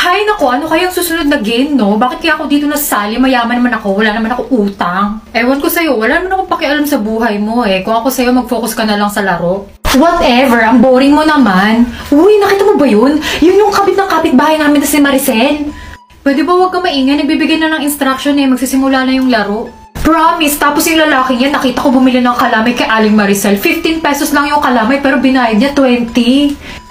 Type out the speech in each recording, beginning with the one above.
Hay nako, ano kayang susunod na game, no? Bakit kaya ako dito nasali? Mayaman naman ako, wala naman ako utang. Ewan ko sa'yo, wala naman akong pakialam sa buhay mo eh. Kung ako sa'yo, mag-focus ka na lang sa laro. Whatever, ang boring mo naman. Uy, nakita mo ba yun? Yun yung kapit ng kapitbahay namin na si Maricel. Pwede ba huwag ka maingay? Nagbibigay na ng instruction eh, magsisimula na yung laro. Promise, tapos yung lalaking yan, nakita ko bumili ng kalamay kay Aling Maricel. 15 pesos lang yung kalamay pero binayad niya 20.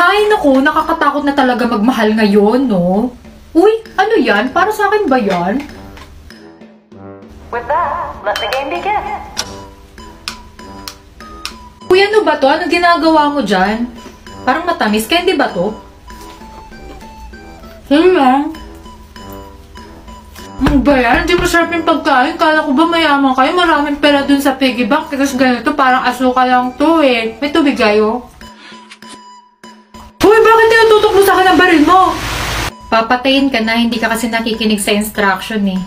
Hay naku, nakakatakot na talaga magmahal ngayon, no? Uy, ano yan? Para sa akin ba yan? With that, let the game begin. Uy, ano ba to? Ano ginagawa mo dyan? Parang matamis. Candy ba to? Yun lang. Ano ba yan? Hindi masarap yung pagkain. Kala ko ba mayaman kayo? Maraming pera dun sa piggy bank. Kasi ganito, parang asuka lang to eh. May tubig kayo? Uy, bakit tinututok mo sa akin ang baril mo? Papatayin ka na, hindi ka kasi nakikinig sa instruction eh.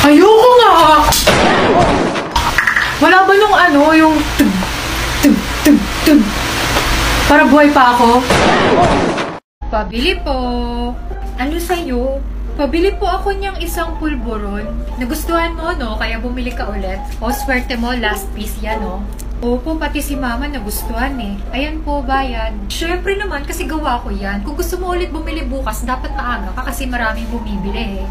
Ayoko nga! Wala ba nung ano, yung tug, tug, tug, tug? Para buhay pa ako? Pabili po. Ano sa'yo? Pabili po ako niyang isang pulburon. Nagustuhan mo, no? Kaya bumili ka ulit. O, swerte mo, last piece yan, no? Opo, pati si mama nagustuhan eh. Ayan po, bayad. Syempre naman, kasi gawa ko yan. Kung gusto mo ulit bumili bukas, dapat maaga ka kasi maraming bumibili eh.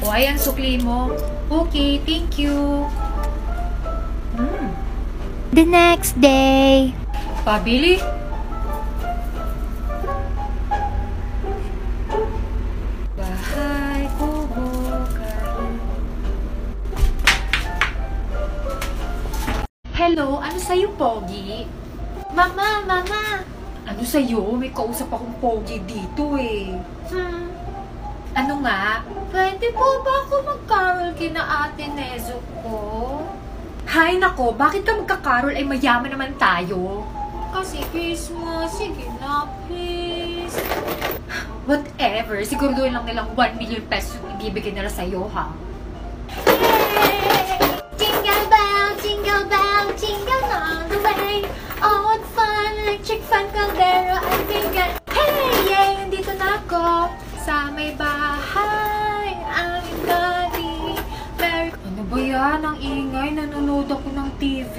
O, ayan, sukli mo. Okay, thank you. The next day. Pabili. Bahay, kubo, karin. Hello, ano sa'yo, Pogi? Mama, mama. Ano sa'yo? May kausap akong Pogi dito eh. Ano nga? Pwede po ba ako mag-carol kina Ate Nezo ko? Hay nako, bakit ka magkakarol ay mayaman naman tayo? Kasi Christmas, sige na please. Whatever, siguraduhin lang nilang 1 million pesos yung ibibigay nila sa'yo, ha? Yay! Jingle bell, jingle all the way. Oh, what fun, electric fan, caldera, I think hey, yay! Nandito na ako sa may bahay. I'm daddy. Ano ba yan? Ang ingay, nanonood ako ng TV.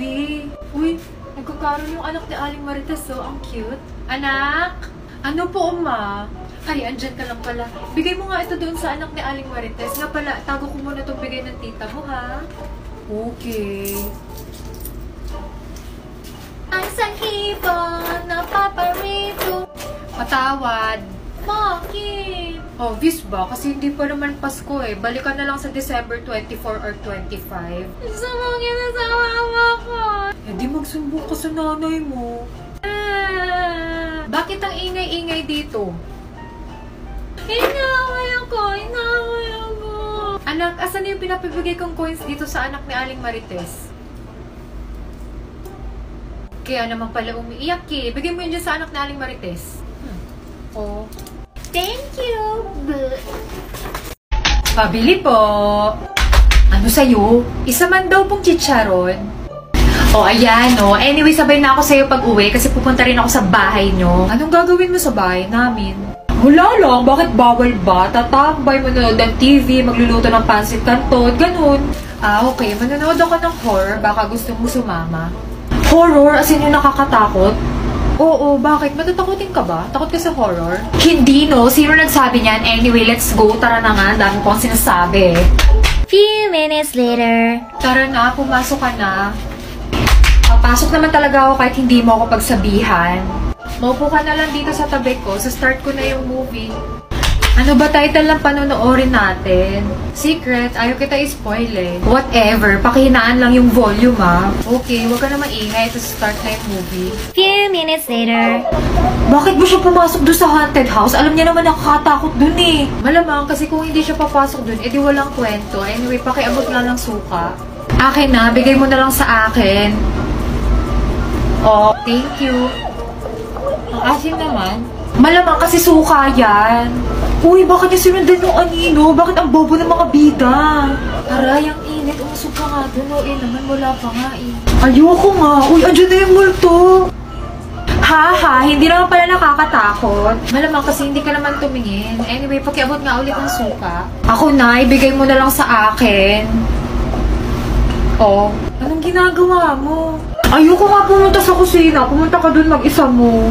Uy, nagkakaroon yung anak ni Aling Marites, so ang cute. Anak? Ano po, Uma? Ay, andyan ka lang pala. Bigay mo nga ito doon sa anak ni Aling Marites. Nga pala, tago ko muna itong bigay ng tita mo, ha? Okay. Ang sahibon na paparito. Patawad. Bakit? Obvious ba? Kasi hindi pa naman Pasko eh. Balikan na lang sa December 24 or 25. Sumungin na sa mama ko. Eh di magsumbong ka sa nanay mo. Bakit ang ingay-ingay dito? Inaway ako. Anak, asan yung pinapibigay kong coins dito sa anak ni Aling Marites? Kaya naman pala umiiyak eh. Bigay mo yun dyan sa anak ni Aling Marites. Oh. Thank you. Pabili po. Ano sa'yo? Isa man daw pong chicharon. O, ayan, no. Anyway, sabay na ako sa'yo pag-uwi kasi pupunta rin ako sa bahay nyo. Anong gagawin mo sa bahay namin? Wala lang. Bakit bawal ba? Tatambay, manonood ng TV, magluluto ng pansit canton, ganun. Ah, okay. Manonood ako ng horror. Baka gusto mo sumama. Horror? As in yung nakakatakot? Oo, bakit? Matatakotin ka ba? Takot ka sa horror? Hindi, no. Sino nagsabi niyan? Anyway, let's go. Tara na nga. Dami ko ang sinasabi. Few minutes later. Tara na, pumasok ka na. Papasok naman talaga ako kahit hindi mo ako pagsabihan. Maupo ka na lang dito sa tabi ko. Sa start ko na yung movie. Ano ba title ng panonoorin natin? Secret, ayaw kita i-spoil eh. Whatever, pakihinaan lang yung volume ah. Okay, wag ka na maingay. Ito start na yung movie. Few minutes later. Bakit mo siya pumasok doon sa haunted house? Alam niya naman nakakatakot doon eh. Malamang kasi kung hindi siya papasok doon, edi walang kwento. Anyway, pakiabot na lang suka. Akin na, bigay mo na lang sa akin. Oh, thank you. Ang asin naman. Malamang kasi suka yan. Uy, bakit niya sinundan yung anino? Bakit ang bobo ng mga bida? Aray, ang init. Umusog ka nga doon. O, naman wala pa nga eh. Ayoko nga. Uy, andyan na yung multo. Ha, hindi naman pala nakakatakot. Malamang kasi hindi ka naman tumingin. Anyway, pakiabot nga ulit ang suka. Ako na, ibigay mo na lang sa akin. Oh, anong ginagawa mo? Ayoko nga pumunta sa kusina. Pumunta ka dun mag-isa mo.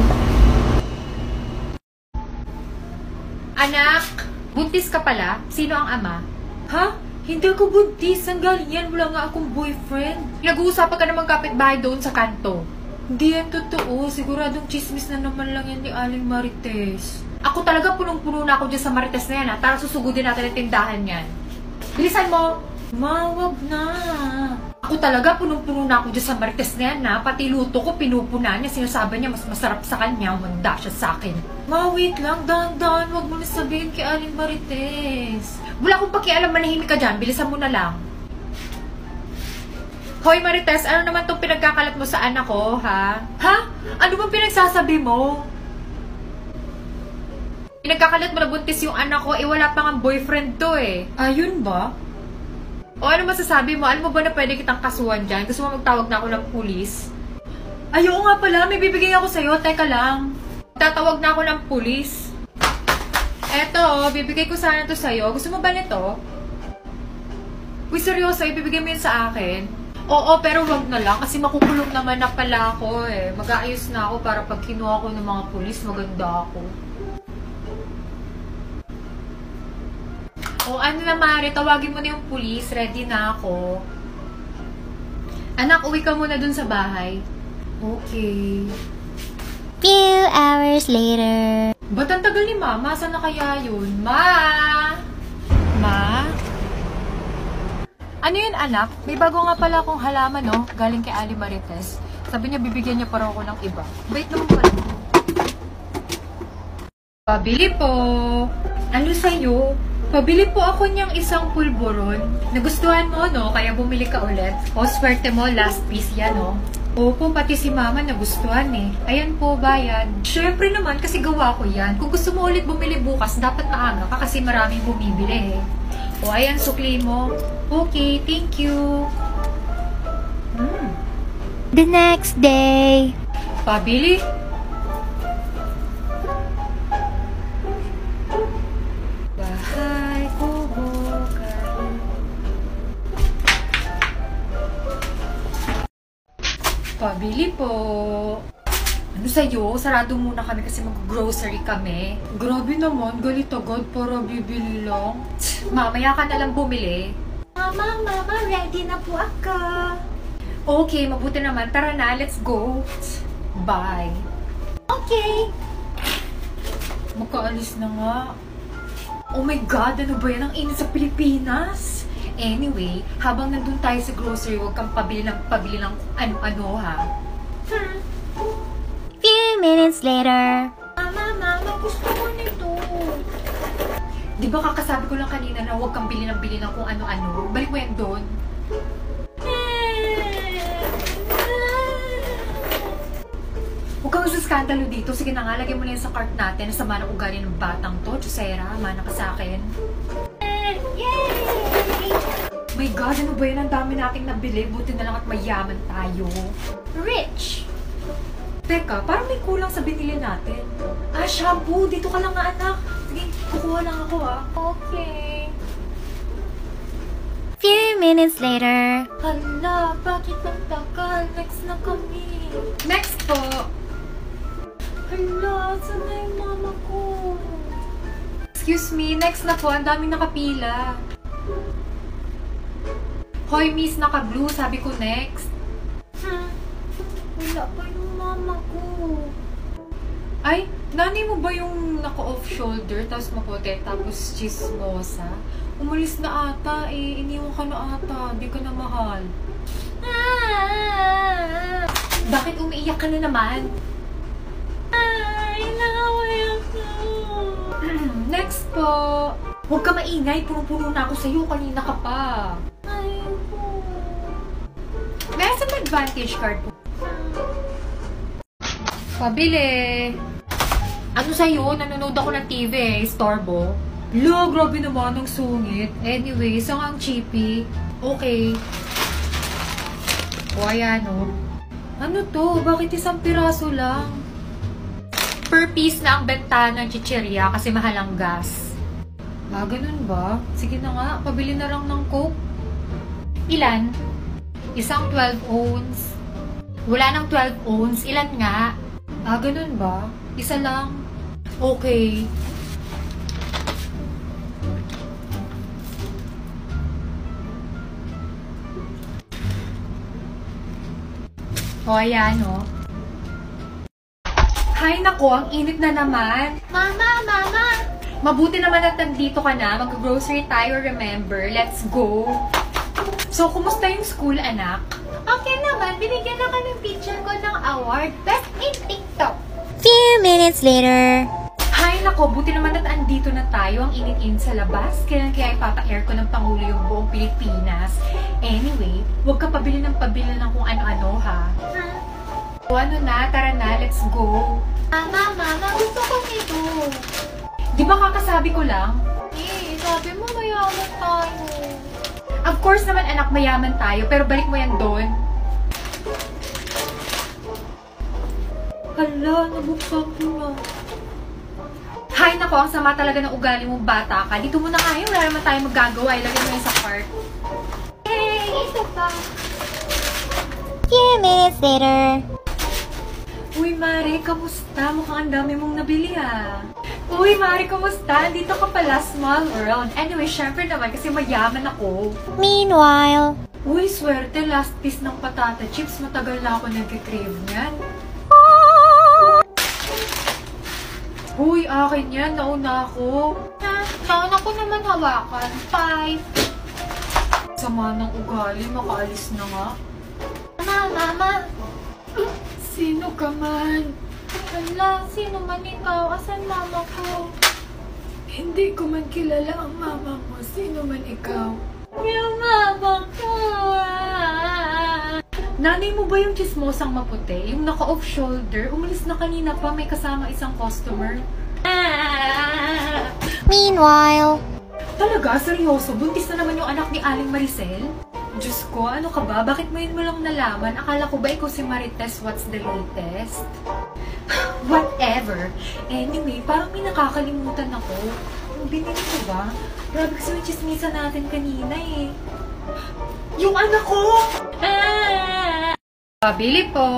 Anak, buntis ka pala? Sino ang ama? Ha? Hindi ako buntis. Ang galing yan. Wala nga akong boyfriend. Nag-uusapan ka namang kapitbahay doon sa kanto. Hindi yan totoo. Siguradong chismis na naman lang yan ni Aling Marites. Ako talaga punong-puno na ako dyan sa Marites na yan, ha? Tara susugudin natin ang tindahan yan. Bilisan mo! Mawag na! Ako talaga punong-puno na ako dyan sa Marites na yan, ha? Pati luto ko pinupuna niya. Sinasabi niya mas masarap sa kanya. Manda siya sa akin. Wait lang. Dahan-dahan. Huwag mo na sabihin kay Aling Marites. Wala akong pakialam, manahimik ka dyan. Bilisan mo na lang. Hoy Marites, ano naman tong pinagkakalat mo sa anak ko, ha? Ha? Ano bang pinagsasabi mo? Pinagkakalat mo na buntis yung anak ko, wala pa nga boyfriend to eh. Ayun ba? O ano masasabi mo? Alam mo ba na pwede kitang kasuhan dyan? Gusto mo magtawag na ako ng pulis? Ayaw nga pala, may bibigay ako sa'yo. Teka lang. Tatawag na ako ng pulis. Eto, bibigay ko sana to sa'yo. Gusto mo ba nito? Uy, seryoso, ibibigay mo yun sa akin? Oo, pero wag na lang kasi makukulong naman na pala ako eh. Mag-aayos na ako para pag kinuha ko ng mga pulis, maganda ako. O ano na Mari, tawagin mo na yung pulis. Ready na ako. Anak, uwi ka muna dun sa bahay. Okay. Few hours later. Ba't ang tagal ni Mama? Saan na kaya yun? Ma? Ma? Ano yun, anak? May bago nga pala akong halaman, no? Galing kay Ali Marites. Sabi niya, bibigyan niya pa raw ako ng iba. Wait naman pala. Pabili po. Ano sa'yo? Pabili po ako niyang isang pulburon. Nagustuhan mo, no? Kaya bumili ka ulit. O, swerte mo, last piece yan, no? Opo, pati si Mama nagustuhan eh. Ayan po, bayad. Siyempre naman, kasi gawa ko yan. Kung gusto mo ulit bumili bukas, dapat maaga ka kasi maraming bumibili eh. O, ayan, sukli mo. Okay, thank you. The next day. Pabili. Bahay ko bukas. Pabili po. Ano sa'yo? Sarado muna kami kasi mag-grocery kami. Grabe naman, galit agad para bibili lang. Mamaya ka na lang bumili. Mama, ready na po ako. Okay, mabuti naman. Tara na, let's go. Bye. Okay. Magkaalis na nga. Oh my God, ano ba yan? Ang init sa Pilipinas. Anyway, habang nandun tayo sa grocery, huwag kang pabili ng ano-ano ha. Few minutes later. Mama, gusto ko nito. Di ba kakasabi ko lang kanina na huwag kang bili ng kung ano-ano? Balik mo yan doon. Huwag kang masaskandalo dito. Sige na nga, lagay mo na yan sa cart natin. Sama ng ugali ng batang to. Chusera, mana ka sa akin. Yay! My God, ano ba yan? Ang dami nating nabili. Buti na lang at mayaman tayo. Rich. Teka, parang may kulang sa binili natin. Shampoo! Dito ka lang nga, anak. Sige, kukuha lang ako, Okay. Few minutes later. Hala, bakit ang tagal? Next na kami. Next po. Hala, saan na yung mama ko? Excuse me, next na po. Ang daming nakapila. Hoy, miss, naka-blue. Sabi ko next. Wala pa yung mama ko. Ay, nanay mo ba yung naka-off shoulder, tapos maputi, tapos chismosa? Umalis na ata eh. Iniwan ka na ata. Di ka na mahal. Bakit umiiyak ka na naman? Inaway ako. Next po. Huwag ka maingay. Puno-puno na ako sa'yo. Kanina ka pa. Ayoko. May isang advantage card po. Pabili. Ano sa'yo? Nanonood ako ng TV eh. Storbo. Lo, grabe naman ang sungit. Anyway, isang ang cheapy. Okay. O, ayan o. Ano to? Bakit isang piraso lang? Per piece na ang benta ng chichirya kasi mahal ang gas. Ah, ganun ba? Sige na nga, pabili na lang ng Coke. Ilan? Isang 12 ounce. Wala nang 12 ounce. Ilan nga? Ah, ganun ba? Isa lang. Okay. O, ayan, o. Hay nako, ang init na naman. Mama, mama! Mabuti naman at nandito ka na. Mag-grocery tayo, remember? Let's go. So, kumusta yung school, anak? Okay naman, binigyan ako ng picture ko ng award. Best in TikTok. Few minutes later. Hay nako, buti naman at andito na tayo. Ang init-init sa labas. Kaya ipapa-air ko ng Pangulo yung buong Pilipinas. Anyway, huwag ka pabili ng kung ano-ano, ha? O ano na, tara na, let's go. Mama, gusto ko nito. Di ba kakasabi ko lang? Sabi mo mayaman tayo. Of course naman anak, mayaman tayo, pero balik mo yan doon. Hala, nabuksan ko na. Hay nako, ang sama talaga ng ugali mo, bata ka. Dito mo na kaya, wala naman tayo magagawa. Ilagay mo yan sa cart. Hey, ito pa. Few minutes later. Uy, Mari, kamusta? Mukhang ang dami mong nabili, ha? Uy, Mari, kamusta? Dito ka pala, small world. Anyway, syempre naman, kasi mayaman ako. Meanwhile. Uy, swerte, last piece ng patata chips. Matagal na ako nag-crave niyan. Uy, akin yan. Nauna ako. Nauna ko naman hawakan. 5. Sama ng ugali, makaalis na nga. Mama. Sino ka man? Hala, sino man ikaw? Asan mama ko? Hindi ko man kilala ang mama mo. Sino man ikaw? Yung mama ko. Nanay mo ba yung chismosang maputi? Yung naka-off shoulder? Umalis na kanina pa, may kasama isang customer. Meanwhile. Talaga? Seryoso? Buntis na naman yung anak ni Aling Maricel? Diyos ko, ano ka ba? Bakit ngayon mo lang nalaman? Akala ko ba ikaw si Marites? What's the latest? Whatever. Anyway, parang may nakakalimutan ako. Yung binili ko ba? Grabe kasi yung chismisa natin kanina eh. Yung anak ko! Pabili po.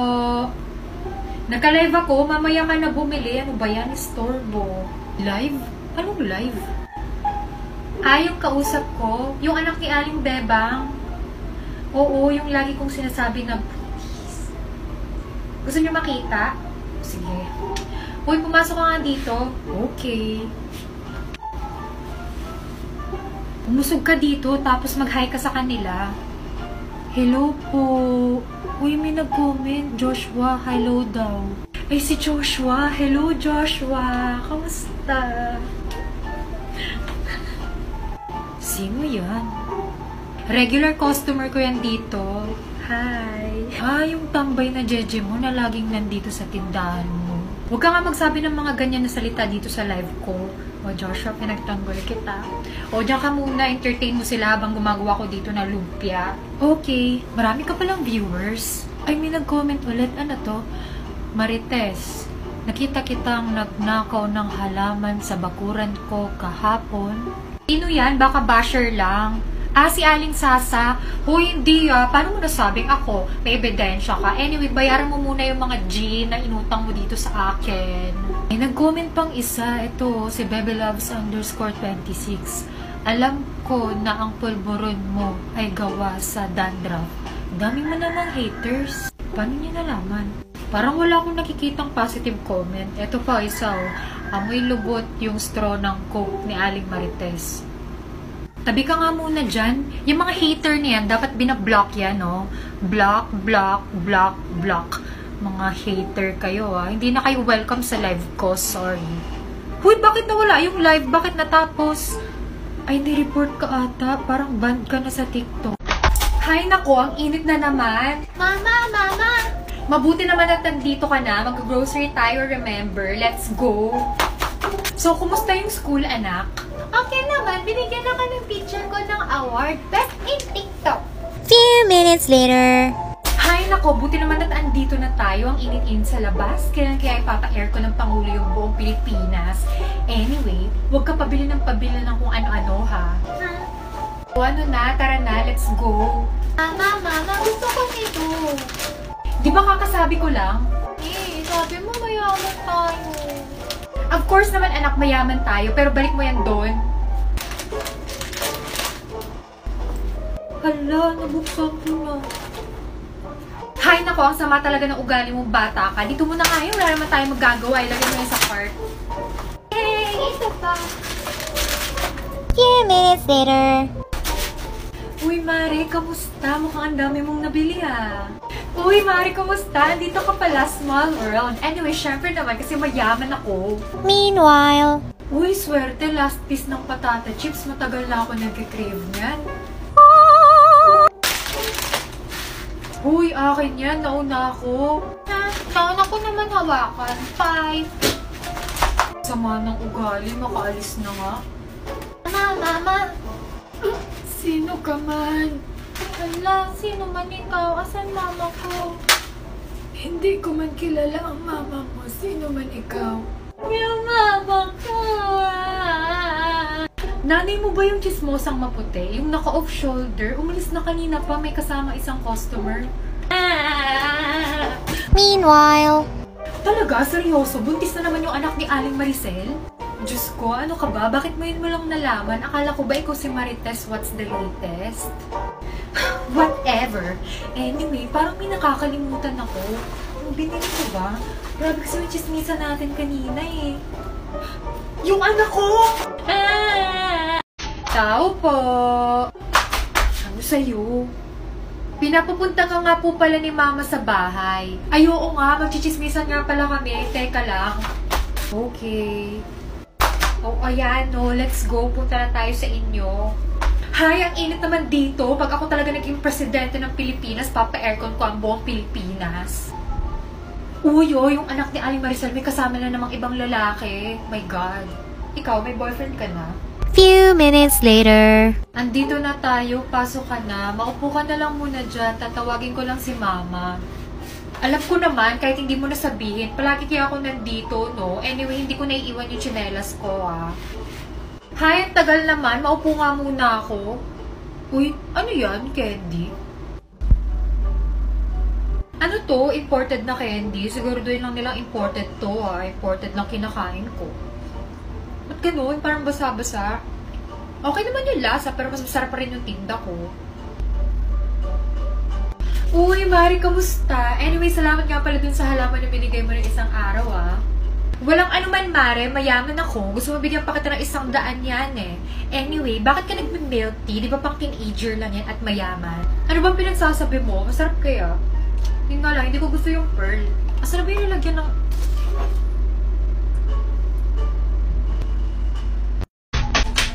Naka-live ako. Mamaya ka na bumili. Ano ba yan? Istorbo. Live? Anong live? Ah, yung kausap ko. Yung anak ni Aling Bebang. Oo, yung lagi kong sinasabi na buntis. Gusto niyo makita? Sige. Uy, pumasok ka nga dito. Okay. Umusog ka dito, tapos mag-hi ka sa kanila. Hello po. Uy, may nag-comment. Joshua, hello daw. Ay, si Joshua. Hello, Joshua. Kamusta? Sino yan? Regular customer ko yan dito. Hi. Ah, yung tambay na jeje mo na laging nandito sa tindahan mo. Huwag ka nga magsabi ng mga ganyan na salita dito sa live ko. O Joshua, pinagtanggol kita. O diyan ka muna, entertain mo sila habang gumagawa ko dito na lumpia. Okay, marami ka palang viewers. Ay, may nag-comment ulit. Ano to? Marites, nakita kitang nagnakaw ng halaman sa bakuran ko kahapon. Sino yan? Baka basher lang. Ah, si Aling Sasa. Hoy, hindi ah. Paano mo nasabing ako? May ebidensya ka. Anyway, bayaran mo muna yung mga G na inutang mo dito sa akin. Ay, nag-comment pang isa. Ito, si BebeLoves_26. Alam ko na ang pulburon mo ay gawa sa dandruff. Dami mo namang haters. Paano niya nalaman? Parang wala akong nakikitang positive comment. Ito pa, isa oh. Amoy lubot yung straw ng Coke ni Aling Marites. Tabi ka nga muna dyan. Yung mga hater niyan, dapat binablock yan, no? Block, block, block, block. Mga hater kayo, ah. Hindi na kayo welcome sa live ko, sorry. Huy, bakit nawala yung live? Bakit natapos? Ay, ni-report ka ata. Parang banned ka na sa TikTok. Hay nako, ang init na naman. Mama! Mabuti naman at nandito ka na. Mag-grocery tayo, remember? Let's go. So, kumusta yung school, anak? Okay naman, binigyan ako ng picture ko ng award. Best in TikTok. Few minutes later. Hay Hay nako, buti naman at andito na tayo, ang init-init sa labas. Kaya ipapa-air ko ng Pangulo yung buong Pilipinas. Anyway, huwag ka pabili ng kung ano-ano ha. O ano na, tara na, let's go. Mama, gusto ko nito. Di ba kakasabi ko lang? Sabi mo mayaman tayo. Of course naman anak, mayaman tayo, pero balik mo yan doon. Hala, nabuksan ko na. Hay nako, ang sama talaga ng ugali mong bata ka. Dito mo na kaya, wala naman tayo magagawa. Ilagay mo yan sa cart. Hey, ito pa. Few minutes later. Uy, Mare, kamusta? Mukhang ang dami mong nabili ah. Uy, Mare, kamusta? Dito ka pala, small world. Anyway, syempre naman kasi mayaman ako. Meanwhile. Uy, swerte, last piece ng patata chips. Matagal na ako nag-crave niyan. Uy, akin yan. Nauna ako. Nauna ko naman hawakan. 5. Sama ng ugali, makaalis na nga. Mama. Sino ka man? Hala, sino man ikaw? Asan mama ko? Hindi ko man kilala ang mama mo. Sino man ikaw? Yung mama ko. Nanay mo ba yung chismosang maputi? Yung naka-off shoulder? Umalis na kanina pa, may kasama isang customer. Meanwhile. Talaga? Seryoso? Buntis na naman yung anak ni Aling Maricel? Diyos ko, ano ka ba? Bakit mo yun mo lang nalaman? Akala ko ba ikaw si Marites? What's the latest? Whatever. Anyway, parang may nakakalimutan ako. Yung binili ko ba? Grabe kasi yung chismisa natin kanina eh. Yung anak ko! Tao po! Ano sa'yo? Pinapupunta ka nga po pala ni Mama sa bahay. Ay, oo nga, magchichismisan nga pala kami. Teka lang. Okay. Oh, ayan, no. Let's go. Punta na tayo sa inyo. Hay, ang init naman dito. Pag ako talaga naging presidente ng Pilipinas, papa-aircon ko ang buong Pilipinas. Uy, yung anak ni Aling Maricel, may kasama na namang ibang lalaki. My God. Ikaw, may boyfriend ka na? Few minutes later. Andito na tayo. Pasok ka na. Maupo ka na lang muna dyan. Tatawagin ko lang si Mama. Alam ko naman, kahit hindi mo nasabihin, palagi kaya ako nandito, no? Anyway, hindi ko naiiwan yung tsinelas ko, ah. Hay, ang tagal naman. Maupo nga muna ako. Uy, ano yan? Candy? Ano to? Imported na candy? Siguro doon lang nilang imported to, ah. Imported lang kinakain ko. Ba't ganun? Parang basa-basa. Okay naman yung lasa, pero mas masarap pa rin yung tinda ko. Uy, Mari, kamusta? Anyway, salamat nga pala dun sa halaman na binigay mo ng isang araw, ah. Walang anuman, Mare. Mayaman ako. Gusto mo bigyan pa kita ng 100 yan, eh. Anyway, bakit ka nagme-milk tea? Di ba pang teenager lang yan at mayaman? Ano bang pinagsasabi mo? Masarap kaya? Yun nga lang, hindi ko gusto yung pearl. Asa na ba yung nilagyan ng...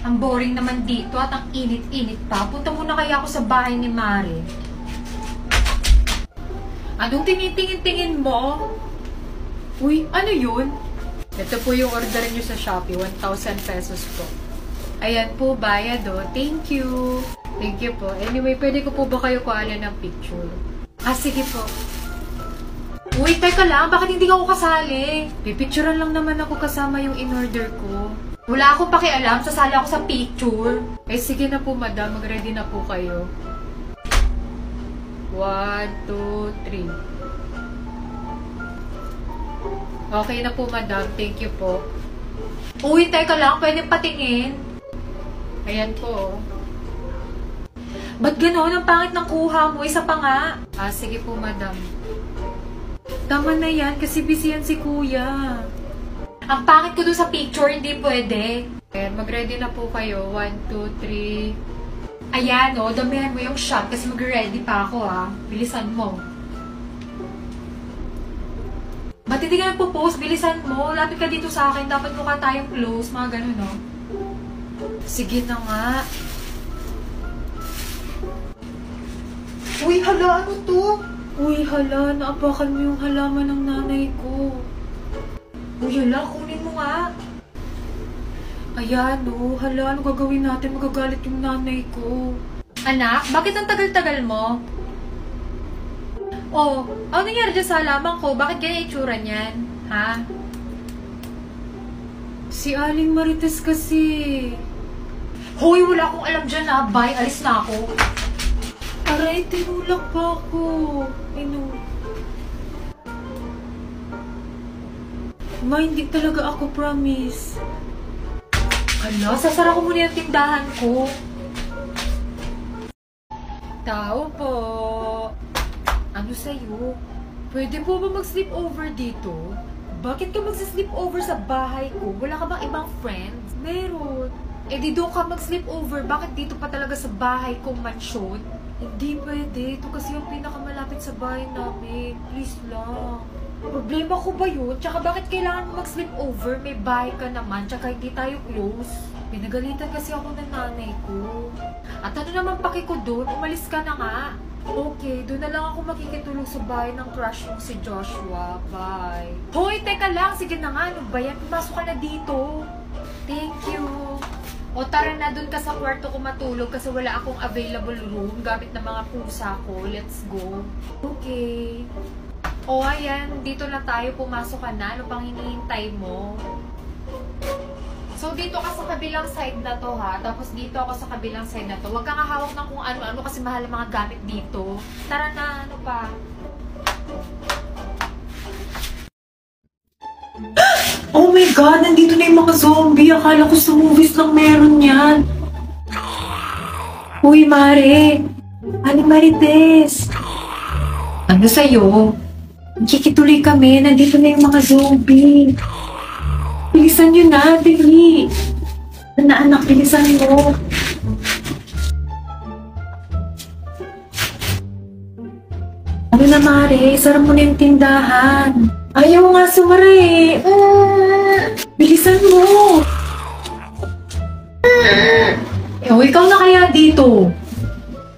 Ang boring naman dito at ang init-init pa. Punta muna kaya ako sa bahay ni Mare. Anong tinitingin-tingin mo? Uy, ano yun? Ito po yung order nyo sa Shopee. 1,000 pesos po. Ayan po, bayad o. Thank you. Thank you po. Anyway, pwede ko po ba kayo kuhanan ng picture? Ah, sige po. Uy, teka lang. Bakit hindi ako kasali? Pipicturean lang naman ako kasama yung in-order ko. Wala akong pakialam. Sasali ako sa picture. Eh, sige na po, madam. Mag-ready na po kayo. 1, 2, 3. Okay na po, madam. Thank you po. Uy, teka lang. Pwede patingin. Ayan po. Ba't gano'n? Ang pangit ng kuha mo. Isa pa nga. Ah, sige po, madam. Tama na yan kasi busy yan si kuya. Ang pangit ko doon sa picture, hindi pwede. Ayan, mag-ready na po kayo. 1, 2, 3. Ayan, o. Damihan mo yung shot kasi mag-ready pa ako, ah. Bilisan mo. Ba't hindi ka nagpo-post? Bilisan mo. Lapit ka dito sa akin. Dapat mukha tayong close. Mga ganun, no? Sige na nga. Uy, hala. Ano to? Uy, hala. Naapakan mo yung halaman ng nanay ko. Uy, hala. Kunin mo nga. Ayan, no. Hala, ano gagawin natin? Magagalit yung nanay ko. Anak, bakit ang tagal-tagal mo? Oh, ano nangyari dyan sa halaman ko? Bakit ganyan itsura niyan? Ha? Si Aling Marites kasi. Hoy, wala akong alam dyan ha. Bye, alis na ako. Aray, tinulak pa ako. Ma, hindi talaga ako promise. Hala, sasara ko muna yung tindahan ko. Tao po. Ano sa'yo? Pwede po ba mag-sleep over dito? Bakit ka mag-sleep over sa bahay ko? Wala ka bang ibang friends? Meron. Eh di doon ka mag-sleep over. Bakit dito pa talaga sa bahay kong mansyon? Hindi pwede. Ito kasi yung pinakamalapit sa bahay namin. Please lang. Problema ko ba yun? Tsaka bakit kailangan mo mag-sleep over? May bahay ka naman. Tsaka hindi tayo close. Pinagalitan kasi ako ng nanay ko. At ano naman paki ko doon? Umalis ka na nga. Okay, doon na lang ako makikitulog sa bahay ng crush mo si Joshua. Bye. Hoy, teka lang. Sige na nga. Ano ba yan? Pumasok ka na dito. Thank you. O tara na, doon ka sa kwarto ko matulog kasi wala akong available room gamit ng mga pusa ko. Let's go. Okay. O ayan, dito na tayo. Pumasok ka na. Ano pang hinihintay mo? So, dito ka sa kabilang side na to, ha? Tapos dito ako sa kabilang side na to. Huwag kang hawak ng kung ano-ano kasi mahal ang mga gamit dito. Tara na, ano pa? Oh my God! Nandito na yung mga zombie. Akala ko sa movies lang meron yan. Uy, Mare! Aling Marites! Ano sa'yo? Kikituloy kami. Nandito na yung mga zombie. Bilisan nyo na, dali. Anak, bilisan mo. Ano na, Mare? Sara mo na yung tindahan. Ayaw nga sumara eh. Bilisan mo. Ikaw na kaya dito.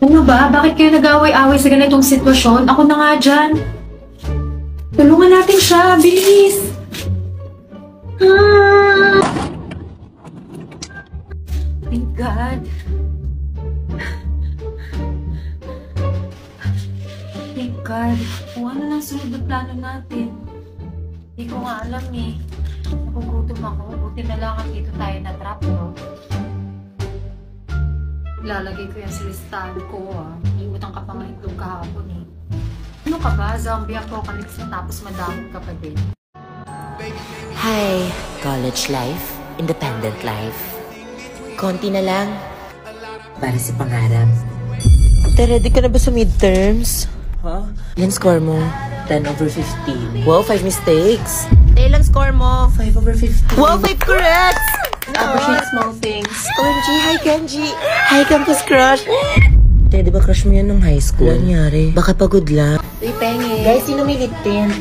Ano ba? Bakit kayo nag-away-away sa ganitong sitwasyon? Ako na nga dyan. Tulungan natin siya. Bilis. Thank God. Thank God. Kung ano lang sunod na plano natin. Hindi ko nga alam eh. Nagugutom ako. Buti na lang at dito tayo na-trap, no? Lalagay ko yan sa listahan ko, ah. Iutang ka pa nga itlog kahapon, eh. Ano ka ba? Zombie apocalypse na tapos madamot ka pa din. Hi, college life, independent life. Konti na lang para sa pangarap. Ready ka na ba sa midterms? Huh? Ilan score mo? 10 over 15. Wow, 5 mistakes. Ilan score mo? 5 over 15. Wow, 5 correct! Appreciate small things. OMG, hi Kenji! Hi campus crush! Di ba crush mo yan nung high school? Ano nangyari? Baka pagod lang. Uy, penge. Guys, sino may lip tint?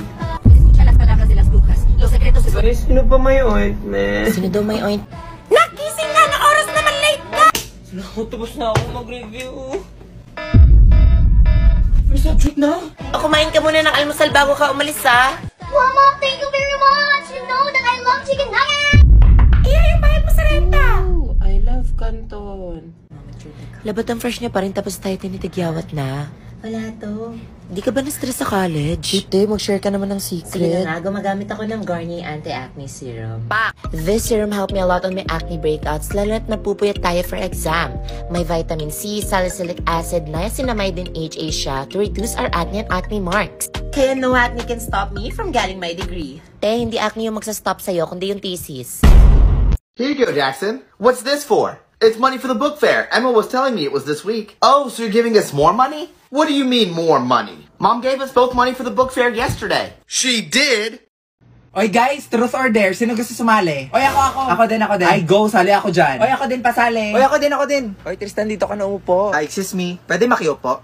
Ay, sino pa may ointment? Sino daw may ointment? Nakising na! Na oras naman late ka! Tapos na ako mag-review. First subject na? Kumain ka muna ng almusal bago ka umalis, ha? Mama, thank you very much! You know that I love chicken nuggets! Iya, yung bayad mo sa renta! Oh, I love Canton. Labat ang fresh niya pa rin tapos tayo tinitigyawat na. Wala to. Di ka ba na-stress sa college? Hindi, mag-share ka naman ng Sige secret. na nga, gumagamit ako ng Garnier Anti-Acne Serum. This serum helped me a lot on my acne breakouts, lalo na't napupuyat tayo for exam. May vitamin C, salicylic acid, niacinamide, and HA siya to reduce our acne and acne marks. Kaya no acne can stop me from getting my degree. Hindi acne yung magsastop sa'yo, kundi yung thesis. Here you go, Jackson. What's this for? It's money for the book fair. Emma was telling me it was this week. Oh, so you're giving us more money? What do you mean more money? Mom gave us both money for the book fair yesterday. She did? Oy guys, truth or dare? Sino gusto sumali? Oy, ako. Ako din. Ay, go, sali ako dyan. Oy, ako din, pasali. Oy, ako din. Oy, Tristan, dito ka na umupo. Ay, excuse me. Pwede makiupo?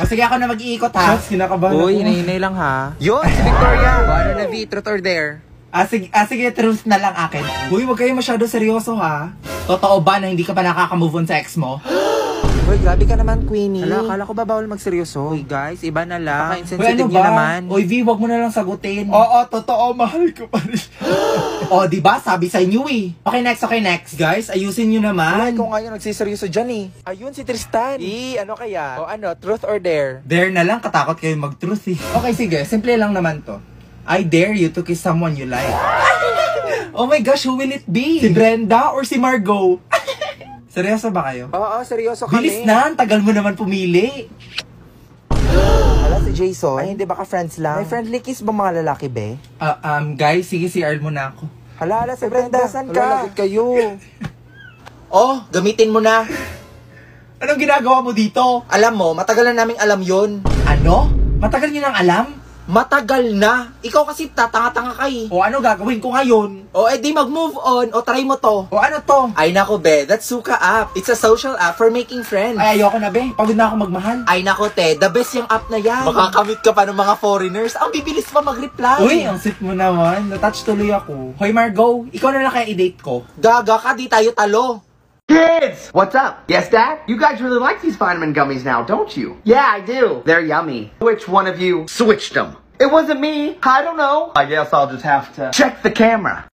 O sige, ako na mag-iikot ha. Shots, kinakabahan ako. Uy, hinay lang ha. Yun, si Victoria. Ano na V, truth or dare? Sige, truth na lang akin. Uy, wag kayo masyado seryoso ha. Totoo ba na hindi ka pa nakaka-move on sa ex mo? Uy, grabe ka naman, Queenie. Hala, akala ko ba bawal magseryoso? Uy, guys, iba na lang. Uy, Insensitive niyo naman. Oy, V, wag mo na lang sagutin. Oo, totoo, mahal ko pa rin. O, diba? Sabi sa inyo eh. Okay, next. Guys, ayusin nyo Wala, naman. ikaw nga yung nagsiseryoso dyan eh. Ayun, si Tristan. Ano kaya? O ano, truth or dare? Dare na lang, katakot kayo mag-truth eh. Okay, sige. Simple lang naman to. I dare you to kiss someone you like. Oh my gosh, who will it be? Si Brenda or si Margot? Seryoso ba kayo? Oo, seryoso kami. Bilis na, ang tagal mo naman pumili. Hala, si Jason. Ay, hindi baka friends lang. May friendly kiss ba mga lalaki, be? Guys, sige, CR muna ako. Hala, si Brenda, saan ka? Lagot kayo. Oh, gamitin mo na. Anong ginagawa mo dito? Alam mo, matagal na naming alam yun. Ano? Matagal niyo nang alam? Matagal na. Ikaw kasi tatanga-tanga ka eh. O ano gagawin ko ngayon? O edi mag-move on. O try mo to. O ano to? Ay nako be, that's Suka app. It's a social app for making friends. Ay, ayoko na be. Pagod na ako magmahal. Ay nako te, the best yung app na yan. Makakamit ka pa ng mga foreigners. Ang bibilis pa mag-reply. Uy, ang sweet mo naman. Natouch tuloy ako. Hoy Margot, ikaw na lang kaya i-date ko. Gaga ka, di tayo talo. Kids! What's up? Yes, Dad? You guys really like these vitamin gummies now, don't you? Yeah, I do. They're yummy. Which one of you switched them? It wasn't me. I don't know. I guess I'll just have to check the camera.